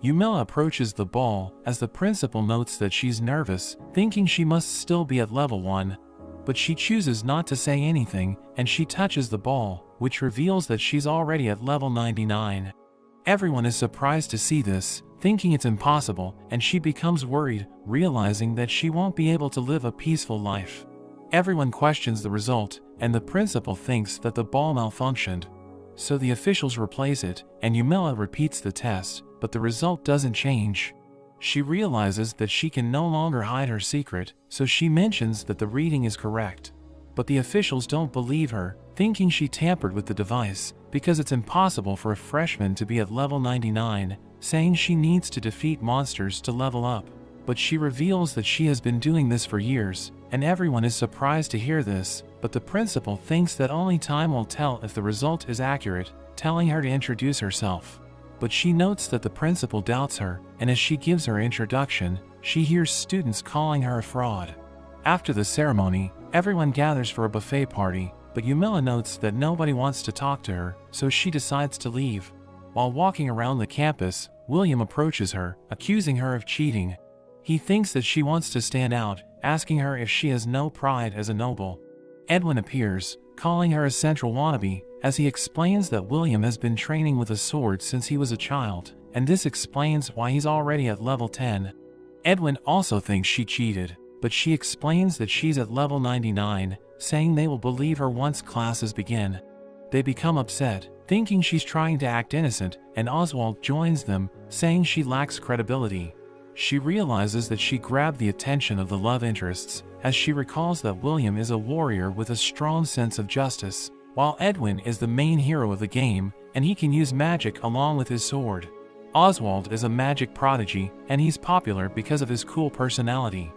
Yumila approaches the ball as the principal notes that she's nervous, thinking she must still be at level 1. But she chooses not to say anything, and she touches the ball, which reveals that she's already at level 99. Everyone is surprised to see this, thinking it's impossible, and she becomes worried, realizing that she won't be able to live a peaceful life. Everyone questions the result, and the principal thinks that the ball malfunctioned. So the officials replace it, and Yumila repeats the test, but the result doesn't change. She realizes that she can no longer hide her secret, so she mentions that the reading is correct. But the officials don't believe her, thinking she tampered with the device, because it's impossible for a freshman to be at level 99, saying she needs to defeat monsters to level up. But she reveals that she has been doing this for years, and everyone is surprised to hear this, but the principal thinks that only time will tell if the result is accurate, telling her to introduce herself. But she notes that the principal doubts her, and as she gives her introduction, she hears students calling her a fraud. After the ceremony, everyone gathers for a buffet party, but Yumila notes that nobody wants to talk to her, so she decides to leave. While walking around the campus, William approaches her, accusing her of cheating. He thinks that she wants to stand out, asking her if she has no pride as a noble. Edwin appears, calling her a central wannabe, as he explains that William has been training with a sword since he was a child, and this explains why he's already at level 10. Edwin also thinks she cheated, but she explains that she's at level 99, saying they will believe her once classes begin. They become upset, thinking she's trying to act innocent, and Oswald joins them, saying she lacks credibility. She realizes that she grabbed the attention of the love interests, as she recalls that William is a warrior with a strong sense of justice, while Edwin is the main hero of the game, and he can use magic along with his sword. Oswald is a magic prodigy, and he's popular because of his cool personality.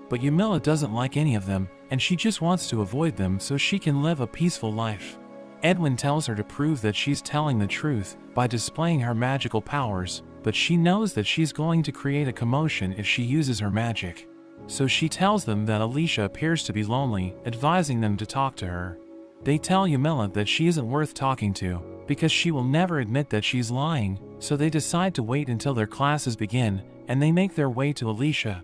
But Yumila doesn't like any of them, and she just wants to avoid them so she can live a peaceful life. Edwin tells her to prove that she's telling the truth by displaying her magical powers, but she knows that she's going to create a commotion if she uses her magic. So she tells them that Alicia appears to be lonely, advising them to talk to her. They tell Yumila that she isn't worth talking to, because she will never admit that she's lying, so they decide to wait until their classes begin, and they make their way to Alicia.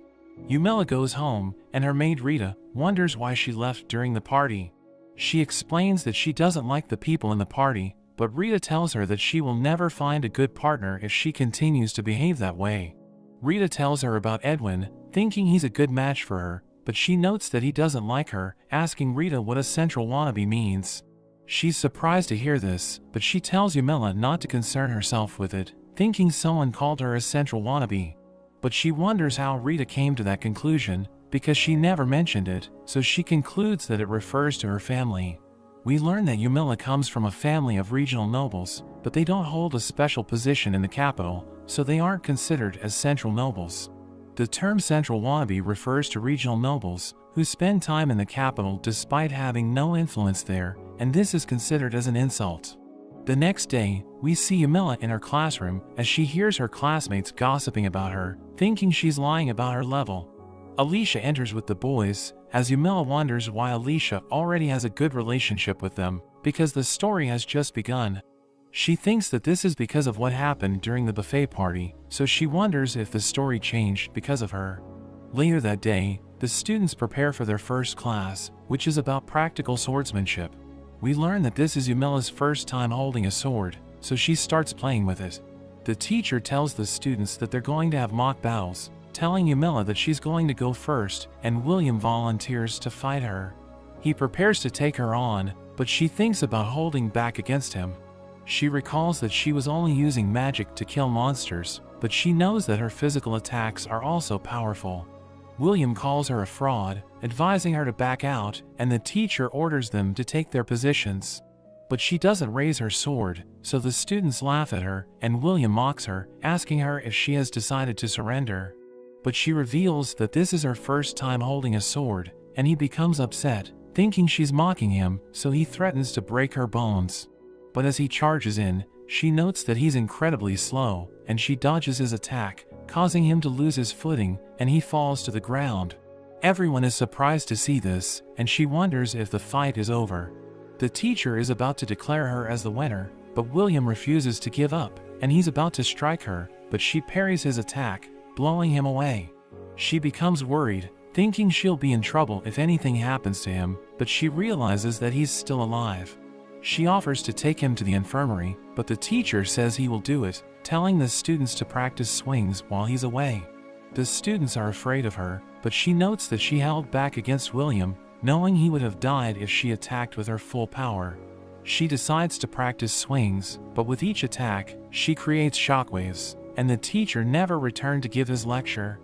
Yumila goes home, and her maid Rita wonders why she left during the party. She explains that she doesn't like the people in the party, but Rita tells her that she will never find a good partner if she continues to behave that way. Rita tells her about Edwin, thinking he's a good match for her, but she notes that he doesn't like her, asking Rita what a central wannabe means. She's surprised to hear this, but she tells Yumila not to concern herself with it, thinking someone called her a central wannabe. But she wonders how Rita came to that conclusion, because she never mentioned it, so she concludes that it refers to her family. We learn that Yumila comes from a family of regional nobles, but they don't hold a special position in the capital, so they aren't considered as central nobles. The term central wannabe refers to regional nobles who spend time in the capital despite having no influence there, and this is considered as an insult. The next day, we see Yumila in her classroom as she hears her classmates gossiping about her, thinking she's lying about her level. Alicia enters with the boys, as Yumila wonders why Alicia already has a good relationship with them, because the story has just begun. She thinks that this is because of what happened during the buffet party, so she wonders if the story changed because of her. Later that day, the students prepare for their first class, which is about practical swordsmanship. We learn that this is Yumila's first time holding a sword, so she starts playing with it. The teacher tells the students that they're going to have mock battles, telling Yumila that she's going to go first, and William volunteers to fight her. He prepares to take her on, but she thinks about holding back against him. She recalls that she was only using magic to kill monsters, but she knows that her physical attacks are also powerful. William calls her a fraud, advising her to back out, and the teacher orders them to take their positions. But she doesn't raise her sword, so the students laugh at her, and William mocks her, asking her if she has decided to surrender. But she reveals that this is her first time holding a sword, and he becomes upset, thinking she's mocking him, so he threatens to break her bones. But as he charges in, she notes that he's incredibly slow, and she dodges his attack, causing him to lose his footing, and he falls to the ground. Everyone is surprised to see this, and she wonders if the fight is over. The teacher is about to declare her as the winner, but William refuses to give up, and he's about to strike her, but she parries his attack, blowing him away. She becomes worried, thinking she'll be in trouble if anything happens to him, but she realizes that he's still alive. She offers to take him to the infirmary, but the teacher says he will do it, telling the students to practice swings while he's away. The students are afraid of her, but she notes that she held back against William, knowing he would have died if she attacked with her full power. She decides to practice swings, but with each attack, she creates shockwaves, and the teacher never returned to give his lecture.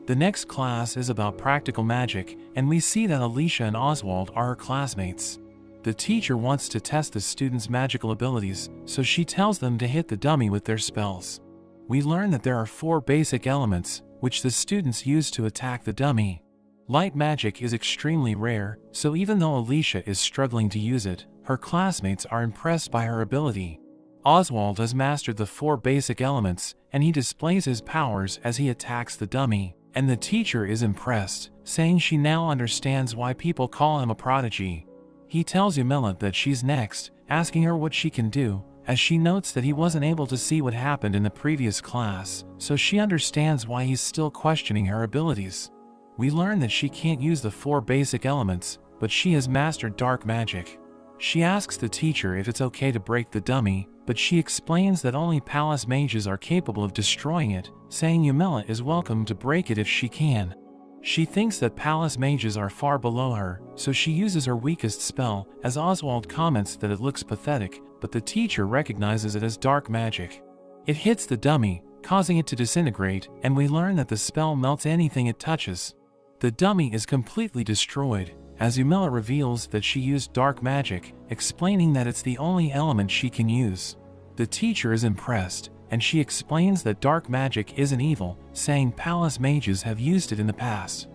The next class is about practical magic, and we see that Alicia and Oswald are her classmates. The teacher wants to test the students' magical abilities, so she tells them to hit the dummy with their spells. We learn that there are 4 basic elements, which the students use to attack the dummy. Light magic is extremely rare, so even though Alicia is struggling to use it, her classmates are impressed by her ability. Oswald has mastered the 4 basic elements, and he displays his powers as he attacks the dummy, and the teacher is impressed, saying she now understands why people call him a prodigy. He tells Yamila that she's next, asking her what she can do, as she notes that he wasn't able to see what happened in the previous class, so she understands why he's still questioning her abilities. We learn that she can't use the 4 basic elements, but she has mastered dark magic. She asks the teacher if it's okay to break the dummy, but she explains that only palace mages are capable of destroying it, saying Yamila is welcome to break it if she can. She thinks that palace mages are far below her, so she uses her weakest spell, as Oswald comments that it looks pathetic, but the teacher recognizes it as dark magic. It hits the dummy, causing it to disintegrate, and we learn that the spell melts anything it touches. The dummy is completely destroyed, as Yamila reveals that she used dark magic, explaining that it's the only element she can use. The teacher is impressed, and she explains that dark magic isn't evil, saying palace mages have used it in the past.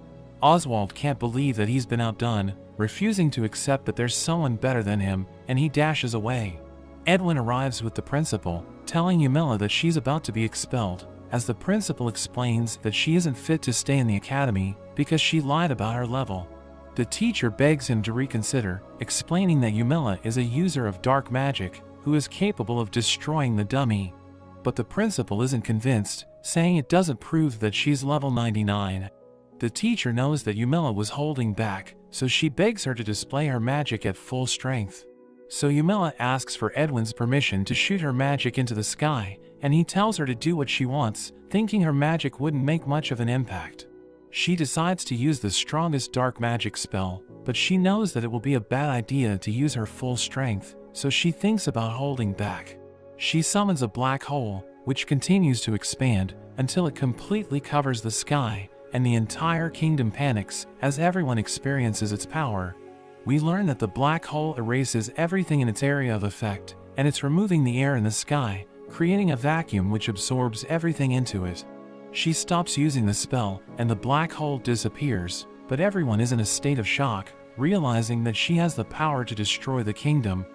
Oswald can't believe that he's been outdone, refusing to accept that there's someone better than him, and he dashes away. Edwin arrives with the principal, telling Yamila that she's about to be expelled, as the principal explains that she isn't fit to stay in the academy because she lied about her level. The teacher begs him to reconsider, explaining that Yamila is a user of dark magic who is capable of destroying the dummy. But the principal isn't convinced, saying it doesn't prove that she's level 99. The teacher knows that Yamila was holding back, so she begs her to display her magic at full strength. So Yamila asks for Edwin's permission to shoot her magic into the sky, and he tells her to do what she wants, thinking her magic wouldn't make much of an impact. She decides to use the strongest dark magic spell, but she knows that it will be a bad idea to use her full strength, so she thinks about holding back. She summons a black hole, which continues to expand until it completely covers the sky, and the entire kingdom panics as everyone experiences its power. We learn that the black hole erases everything in its area of effect, and it's removing the air in the sky, creating a vacuum which absorbs everything into it. She stops using the spell, and the black hole disappears, but everyone is in a state of shock, realizing that she has the power to destroy the kingdom,